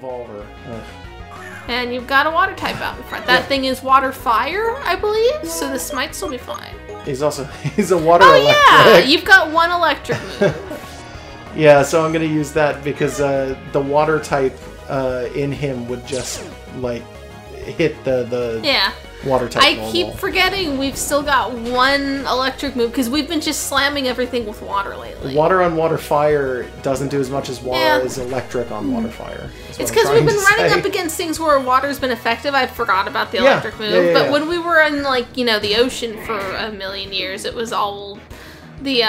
evolver. Ugh. And you've got a water type out in front. That thing is water fire, I believe, so this might still be fine. He's a water electric. Oh yeah, you've got one electric move. Yeah, so I'm gonna use that because the water type in him would just like hit the water type. I keep forgetting we've still got one electric move because we've been just slamming everything with water lately. Water on water fire doesn't do as much as water as electric on water fire. It's because we've been running up against things where water's been effective. I forgot about the electric move, but when we were in like the ocean for a million years, it was all the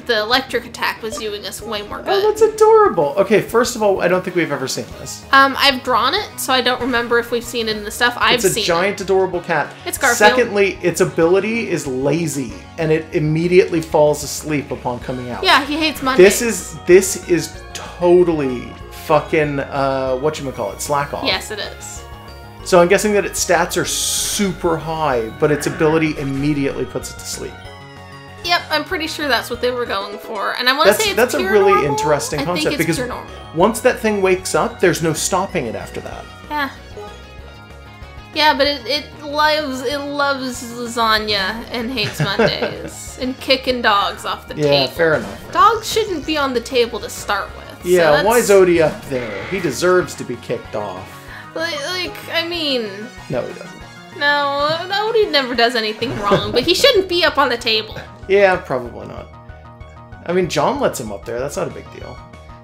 electric attack was doing us way more good. Oh, that's adorable. Okay, first of all, I don't think we've ever seen this. I've drawn it, so I don't remember if we've seen it in the stuff I've seen. It's a giant, adorable cat. It's Garfield. Secondly, its ability is lazy, and it immediately falls asleep upon coming out. Yeah, he hates Mondays. This is totally fucking whatchamacallit, slack off. Yes, it is. So I'm guessing that its stats are super high, but its ability immediately puts it to sleep. Yep, I'm pretty sure that's what they were going for. And I want to say that's pure a really normal. interesting concept I think it's because pure normal. Once that thing wakes up, there's no stopping it after that. Yeah. Yeah, but it loves lasagna and hates Mondays and kicking dogs off the table. Yeah, fair enough. Dogs shouldn't be on the table to start with. Yeah, so why is Odie up there? He deserves to be kicked off. Like, I mean... No, he doesn't. No, Odie never does anything wrong, but he shouldn't be up on the table. Yeah, probably not. I mean, John lets him up there. That's not a big deal.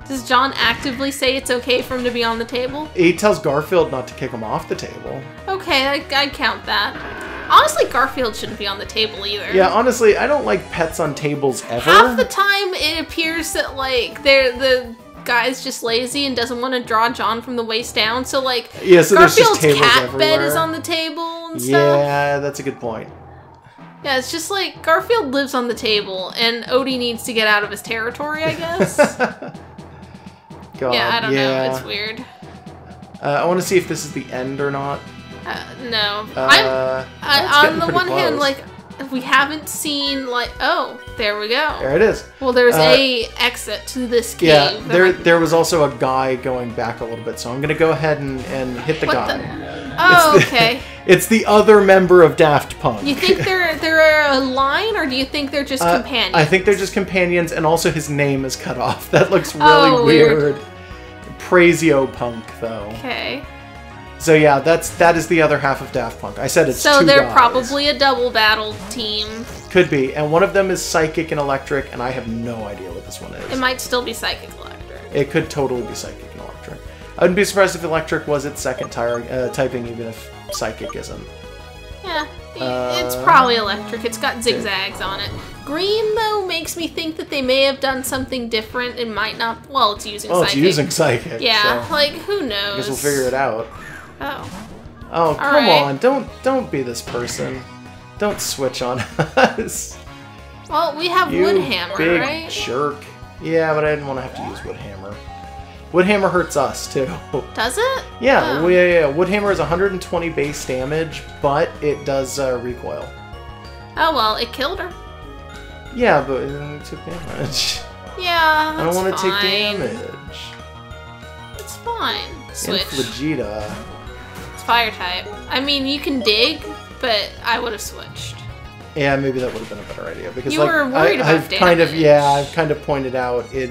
Does John actively say it's okay for him to be on the table? He tells Garfield not to kick him off the table. Okay, I count that. Honestly, Garfield shouldn't be on the table either. Yeah, honestly, I don't like pets on tables ever. Half the time, it appears that, like, the guy's just lazy and doesn't want to draw John from the waist down, so, like, yeah, so Garfield's there's just cat everywhere. bed is on the table and stuff. Yeah, that's a good point. Yeah, it's just like, Garfield lives on the table, and Odie needs to get out of his territory, I guess. God, yeah, I don't know. It's weird. I want to see if this is the end or not. No. On the one hand, like, we haven't seen, like, oh, there we go. There it is. Well, there's a exit to this cave. Yeah, there was also a guy going back a little bit, so I'm going to go ahead and hit the guy. Oh, okay. It's the other member of Daft Punk. You think they're a line, or do you think they're just companions? I think they're just companions, and also his name is cut off. That looks really weird. Prazio Punk, though. Okay. So yeah, that is the other half of Daft Punk. I said it's so two they're guys. Probably a double battle team. Could be, and one of them is psychic and electric, and I have no idea what this one is. It might still be psychic electric. It could totally be psychic and electric. I wouldn't be surprised if electric was its second typing, even if psychic isn't. Yeah, it's probably electric. It's got zigzags on it. Green, though, makes me think that they may have done something different. It might not. Well, it's using psychic. Oh, it's using psychic. Yeah, so like, who knows? I guess we'll figure it out. Oh. Oh, come on. Don't be this person. Don't switch on us. Well, we have Woodhammer, big right? Jerk. Yeah, but I didn't want to have to use Woodhammer. Woodhammer hurts us, too. Does it? Yeah, oh. Yeah. Woodhammer is 120 base damage, but it does recoil. Oh, well, it killed her. Yeah, but it took damage. Yeah, that's I don't want to fine. take damage. It's fine. Switch. Infligita. It's fire type. I mean, you can dig, but I would have switched. Yeah, maybe that would have been a better idea because you were worried about damage. I've kind of pointed out it.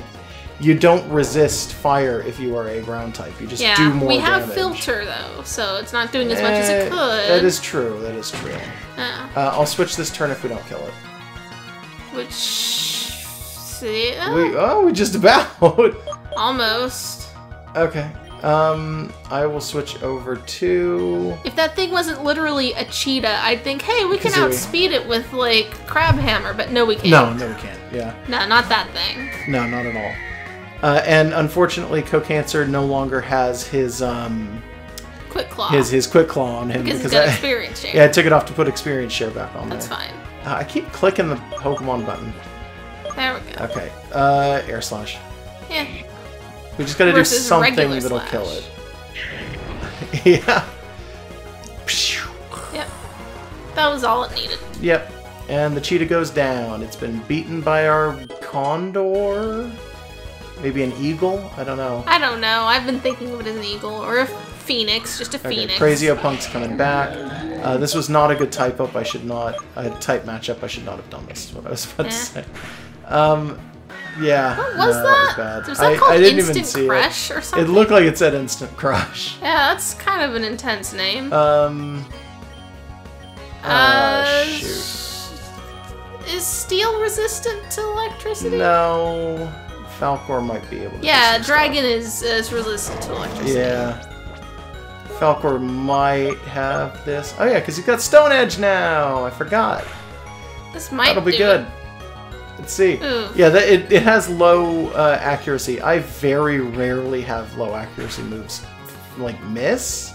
You don't resist fire if you are a ground type. You just do more damage. We have filter though, so it's not doing as much as it could. That is true. That is true. Yeah. I'll switch this turn if we don't kill it. Which? See? We just about. Almost. Okay. I will switch over to... If that thing wasn't literally a cheetah, I'd think, hey, we can Kazooie. outspeed it with, like, Crab Hammer, but no, we can't. No, we can't, yeah. No, not that thing. No, not at all. And unfortunately, Cocancer no longer has his, Quick Claw. His Quick Claw on him. Because it's got experience share. Yeah, I took it off to put experience share back on That's there. fine. I keep clicking the Pokemon button. There we go. Okay, Air Slash. Yeah. We just gotta do something that'll kill it. Yeah. Yep. That was all it needed. Maybe an eagle? I don't know. I don't know. I've been thinking of it as an eagle or a phoenix, just a phoenix. Crazio Punk's coming back. This was not a good type up. Type matchup. I should not have done this. Is what I was about to say. Yeah. What was that? Bad. Was that called I didn't Instant even see Crush or something? It looked like it said Instant Crush. Yeah, that's kind of an intense name. Shoot. Is steel resistant to electricity? No. Falcor might be able to. Yeah, Dragon is resistant to electricity. Yeah. Falcor might have this. Oh yeah, because you've got Stone Edge now. I forgot. This might. That'll be good. Let's see. Ooh. Yeah, it has low accuracy. I very rarely have low accuracy moves like miss.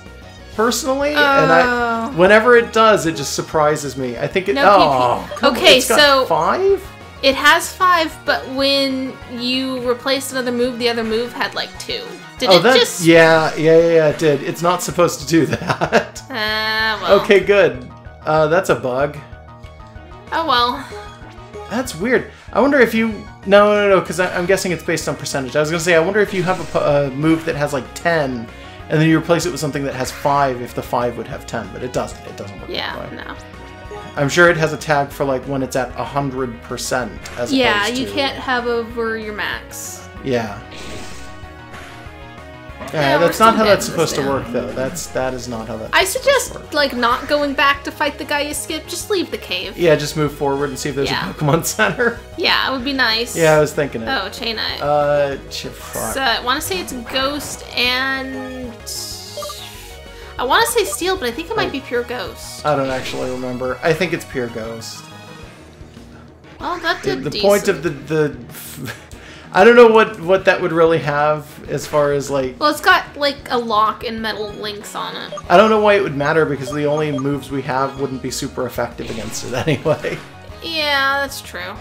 Personally, and whenever it does, it just surprises me. I think it. Okay, so 5. It has 5, but when you replaced another move, the other move had like 2. Did it just? Yeah, it did. It's not supposed to do that. Well. Okay, good. That's a bug. Oh well. That's weird. I wonder if you. No, because I'm guessing it's based on percentage. I was gonna say, I wonder if you have a move that has like 10. And then you replace it with something that has 5 if the 5 would have 10, but it doesn't. It doesn't work that way. No. I'm sure it has a tag for like when it's at 100% as opposed to... you can't have over your max. Yeah. Yeah, that's not how that's supposed to work, though. That is not how that. I suggest like not going back to fight the guy you skipped. Just leave the cave. Yeah, just move forward and see if there's a Pokemon Center. Yeah, it would be nice. Yeah, I was thinking it. Oh, Chainite. Fuck. So I want to say it's Ghost and I want to say Steel, but I think it might be pure Ghost. I don't actually remember. I think it's pure Ghost. Well, that did the decent. point of the I don't know what that would really have as far as like... Well, it's got like a lock and metal links on it. I don't know why it would matter because the only moves we have wouldn't be super effective against it anyway. Yeah, that's true.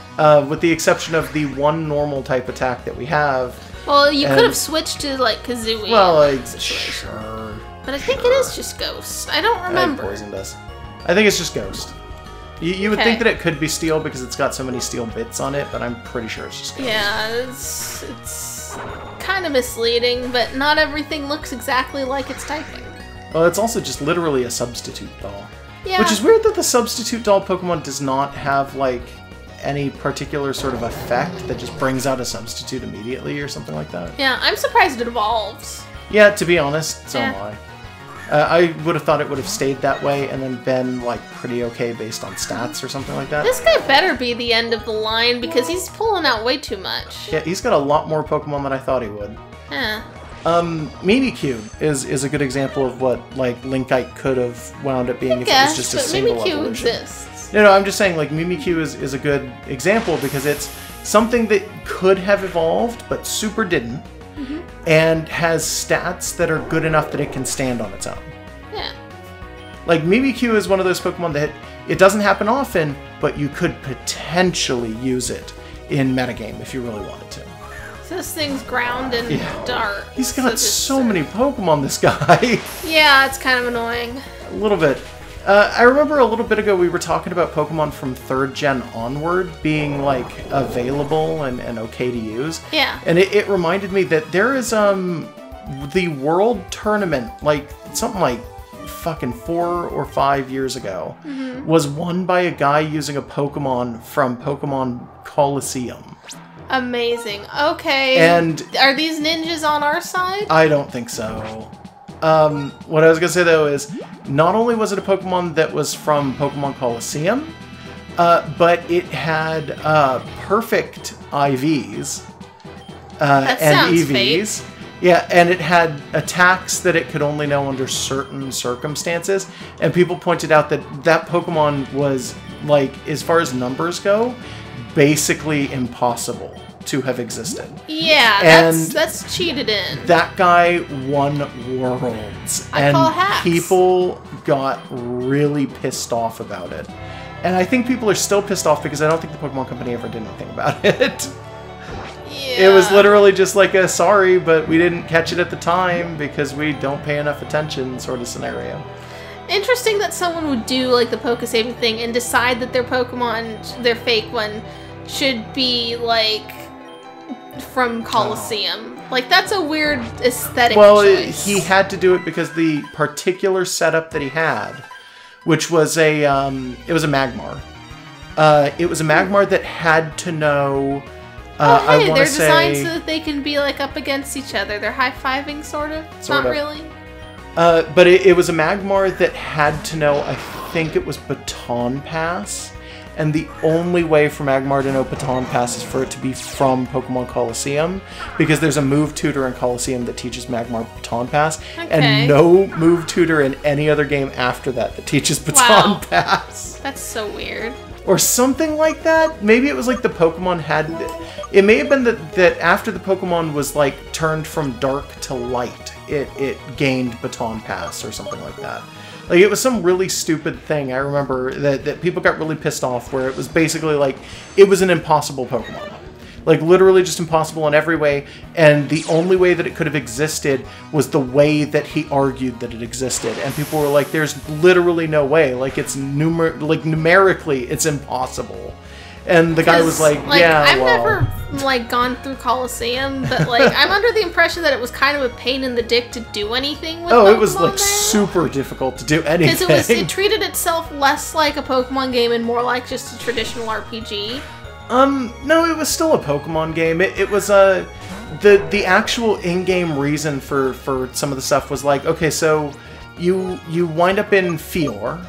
With the exception of the one normal type attack that we have. Well, you could have switched to like Kazooie. Well, sure. But I think it is just Ghost. I don't remember. Poisoned us. I think it's just Ghost. You would think that it could be Steel because it's got so many steel bits on it, but I'm pretty sure it's just Ghost. Yeah, it's kind of misleading, but not everything looks exactly like it's typing. Well, it's also just literally a substitute doll. Yeah. Which is weird that the substitute doll Pokemon does not have, like, any particular sort of effect that just brings out a substitute immediately or something like that. Yeah, I'm surprised it evolves. Yeah, to be honest, so am I. I would have thought it would have stayed that way and then been, like, pretty okay based on stats or something like that. This guy better be the end of the line because he's pulling out way too much. Yeah, he's got a lot more Pokemon than I thought he would. Yeah. Mimikyu is a good example of what, like, Linkite could have wound up being if it was just a single evolution. Mimikyu exists. No, I'm just saying, like, Mimikyu is a good example because it's something that could have evolved, but super didn't. Mm-hmm. And has stats that are good enough that it can stand on its own. Yeah. Like, Mimikyu is one of those Pokemon that it doesn't happen often, but you could potentially use it in metagame if you really wanted to. So this thing's ground and dark. He's got so many Pokemon, this guy. Yeah, it's kind of annoying. A little bit. I remember a little bit ago we were talking about Pokemon from 3rd gen onward being, like, available and okay to use. Yeah. And it reminded me that there is, the World Tournament, like, something like fucking 4 or 5 years ago, was won by a guy using a Pokemon from Pokemon Coliseum. Amazing. Okay. And are these ninjas on our side? I don't think so. What I was gonna say though is, not only was it a Pokemon that was from Pokemon Coliseum, but it had perfect IVs and EVs. Fake. Yeah, and it had attacks that it could only know under certain circumstances. And people pointed out that that Pokemon was, like, as far as numbers go, basically impossible to have existed. Yeah, that's cheated in. That guy won Worlds. I call hacks. People got really pissed off about it. And I think people are still pissed off because I don't think the Pokemon Company ever did anything about it. Yeah. It was literally just like a sorry, but we didn't catch it at the time because we don't pay enough attention sort of scenario. Interesting that someone would do like the Poke saving thing and decide that their Pokemon, their fake one, should be like from Colosseum. Like, that's a weird aesthetic well, choice. He had to do it because the particular setup that he had, which was it was a Magmar. It was a Magmar that had to know... they're designed so that they can be, like, up against each other. They're high-fiving, sort of? Not really? But it was a Magmar that had to know, I think it was Baton Pass. And the only way for Magmar to know Baton Pass is for it to be from Pokemon Colosseum, because there's a move tutor in Colosseum that teaches Magmar Baton Pass, and no move tutor in any other game after that teaches Baton Pass. That's so weird. Or something like that. Maybe it was like the Pokemon had... It may have been that after the Pokemon was like turned from dark to light, it gained Baton Pass or something like that. Like, it was some really stupid thing. I remember that people got really pissed off, where it was basically like, it was an impossible Pokemon. Like, literally just impossible in every way, and the only way that it could have existed was the way that he argued that it existed. And people were like, there's literally no way. Like, it's numerically, it's impossible. And the guy was like, yeah, I've never, like, gone through Colosseum, but, like, I'm under the impression that it was kind of a pain in the dick to do anything with Pokemon it was, like, super difficult to do anything. Because it treated itself less like a Pokemon game and more like just a traditional RPG. No, it was still a Pokemon game. It was, the actual in-game reason for some of the stuff was like, okay, so you wind up in Fior,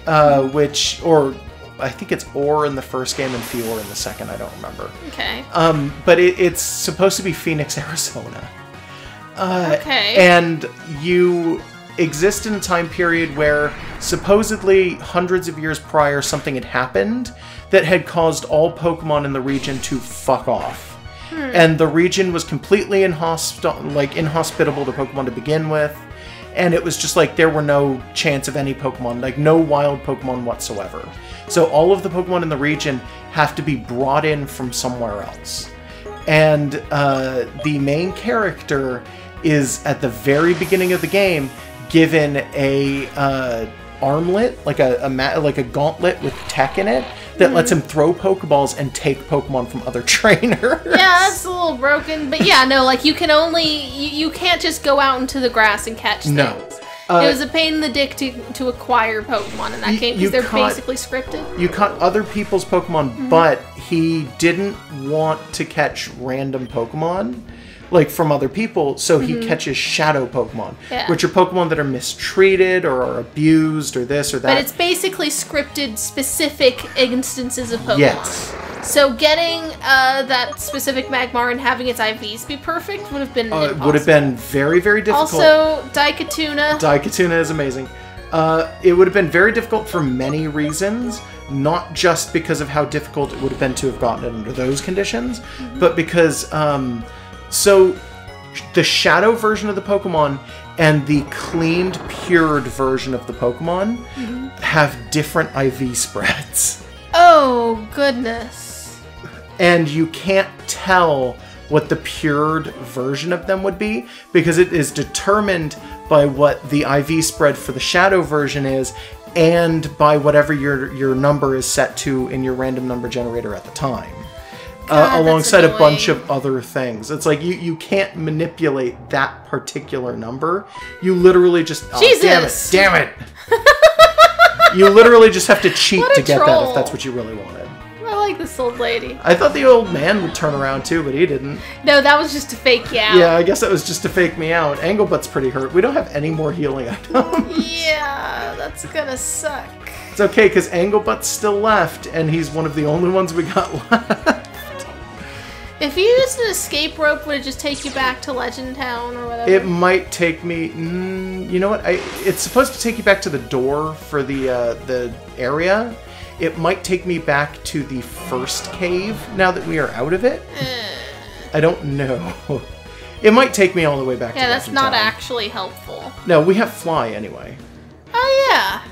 or I think it's Ore in the first game and Fior in the second, I don't remember. Okay. But it's supposed to be Phoenix, Arizona. Okay. And you exist in a time period where supposedly hundreds of years prior something had happened that had caused all Pokemon in the region to fuck off. And the region was completely inhospitable to Pokemon to begin with. And it was just like there were no chance of any Pokemon, like no wild Pokemon whatsoever. So all of the Pokemon in the region have to be brought in from somewhere else. And the main character is, at the very beginning of the game, given a armlet, like a gauntlet with tech in it, that lets him throw Pokeballs and take Pokemon from other trainers. Yeah, that's a little broken. But yeah, no, like, you can't just go out into the grass and catch things. No. It was a pain in the dick to acquire Pokemon in that game, because they're basically scripted. You caught other people's Pokemon, but he didn't want to catch random Pokemon, like, from other people, so he catches shadow Pokemon, which are Pokemon that are mistreated or are abused or this or that. But it's basically scripted specific instances of Pokemon. Yes. So getting that specific Magmar and having its IVs be perfect would have been impossible. Would have been very, very difficult. Also, Daikatuna. Daikatuna is amazing. It would have been very difficult for many reasons, not just because of how difficult it would have been to have gotten it under those conditions, but because... So, the shadow version of the Pokemon and the cleaned, pured version of the Pokemon have different IV spreads. Oh, goodness. And you can't tell what the pured version of them would be, because it is determined by what the IV spread for the shadow version is, and by whatever your number is set to in your random number generator at the time. Alongside a bunch of other things. It's like you can't manipulate that particular number. You literally just... Jesus! Damn it! You literally just have to cheat to get that if that's what you really wanted. I like this old lady. I thought the old man would turn around too, but he didn't. No, that was just to fake you out. Yeah, I guess that was just to fake me out. Anglebutt's pretty hurt. We don't have any more healing items. Yeah, that's gonna suck. It's okay, because Anglebutt's still left, and he's one of the only ones we got left. If you used an escape rope, would it just take you back to Legend Town or whatever? It might take me... you know what? It's supposed to take you back to the door for the area. It might take me back to the first cave now that we are out of it. I don't know. It might take me all the way back to Legend Town. Yeah, that's not actually helpful. No, we have Fly anyway. Oh, yeah.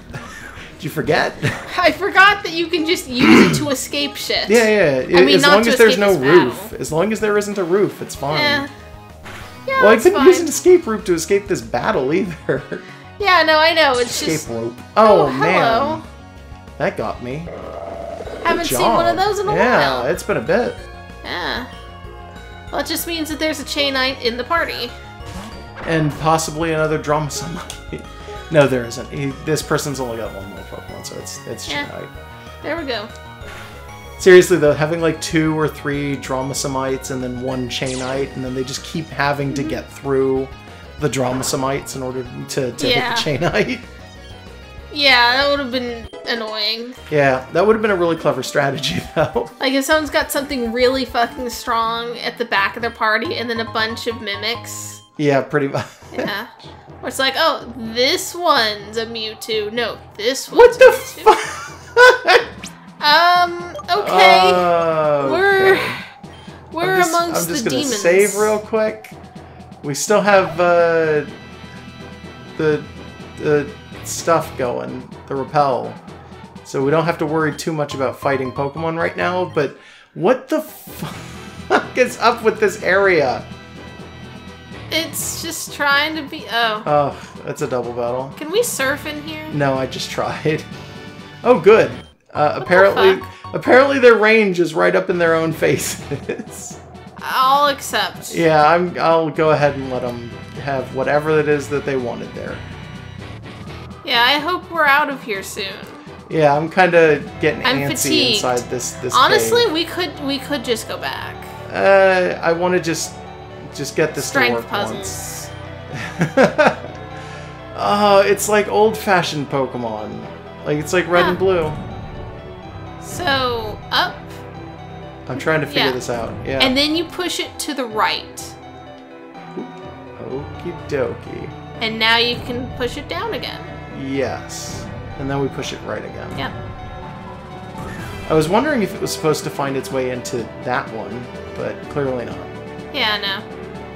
Did you forget? I forgot that you can just use it to escape shit. Yeah. I mean, as long as there's no roof. As long as there isn't a roof, it's fine. Yeah, well, I couldn't use an escape rope to escape this battle either. Yeah, no, I know. It's escape just... rope. Oh, man. Hello. That got me. Haven't seen one of those in a while. Yeah, it's been a bit. Yeah. Well, it just means that there's a Chainite in the party. And possibly another Dromaeosamite. No, there isn't. This person's only got one more Pokemon, so it's Chainite. There we go. Seriously though, having like 2 or 3 Dromaeosamites and then 1 Chainite, and then they just keep having to get through the Dromaeosamites in order to hit the Chainite. Yeah, that would have been annoying. Yeah, that would have been a really clever strategy, though. Like, if someone's got something really fucking strong at the back of their party and then a bunch of mimics. Yeah, pretty much. Yeah. Or it's like, oh, this one's a Mewtwo. No, this one's What the fuck? Okay. Okay. We're amongst the demons. I'm just gonna save real quick. We still have, the stuff going, the repel. So we don't have to worry too much about fighting Pokemon right now, but what the fuck is up with this area? It's just trying to be... Oh. Oh, that's a double battle. Can we surf in here? No, I just tried. Oh, good. Apparently their range is right up in their own faces. I'll accept. Yeah, I'll go ahead and let them have whatever it is that they wanted there. Yeah, I hope we're out of here soon. Yeah, I'm kind of getting antsy fatigued. inside this Honestly, cave. we could just go back. I want to just get this Strength to work puzzles. once. Oh, it's like old-fashioned Pokemon. Like, it's like red and blue. So, up. I'm trying to figure this out. Yeah. And then you push it to the right. Okie dokie. And now you can push it down again. Yes. And then we push it right again. Yep. I was wondering if it was supposed to find its way into that one, but clearly not. Yeah, no.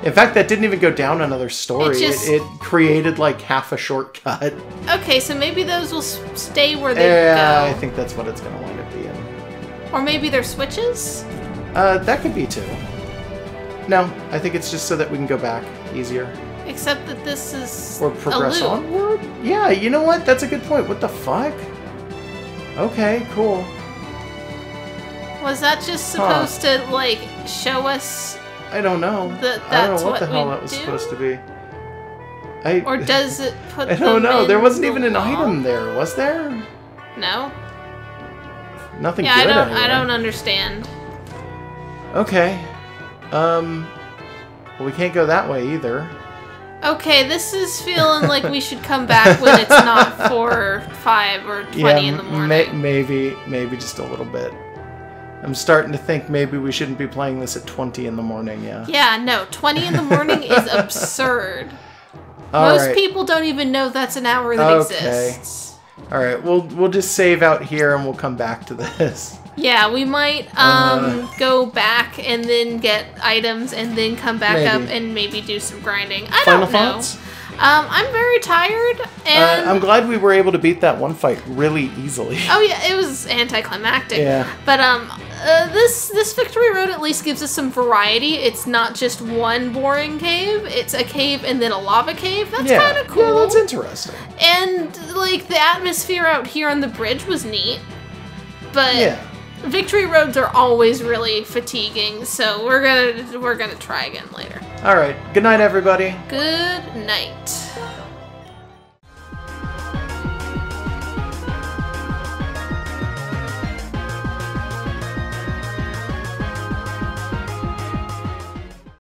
In fact, that didn't even go down another story. It created like half a shortcut. Okay, so maybe those will stay where they go. go. I think that's what it's going to wind up being. Or maybe they're switches? That could be too. No, I think it's just so that we can go back easier. Except that this is or progress onward? Yeah, you know what? That's a good point. What the fuck? Okay, cool. Was that just supposed to, like, show us... I don't know. I don't know what the hell that was supposed to be. Or does it put I don't know. There wasn't even an item there, was there? No. Nothing good I don't understand. Okay. Well, we can't go that way either. Okay, this is feeling like we should come back when it's not 4 or 5 or 20 in the morning. Maybe just a little bit. I'm starting to think maybe we shouldn't be playing this at 20 in the morning, yeah. Yeah, no, 20 in the morning is absurd. Most people don't even know that's an hour that exists. Alright, we'll just save out here and we'll come back to this. Yeah, we might go back and then get items and then come back up and maybe do some grinding. I don't know. Final thoughts? I'm very tired, and I'm glad we were able to beat that one fight really easily. Oh yeah, it was anticlimactic. Yeah. But this victory road at least gives us some variety. It's not just one boring cave. It's a cave and then a lava cave. That's kind of cool. Yeah, that's interesting. And like the atmosphere out here on the bridge was neat. But victory roads are always really fatiguing, so we're gonna try again later. All right. Good night, everybody. Good night.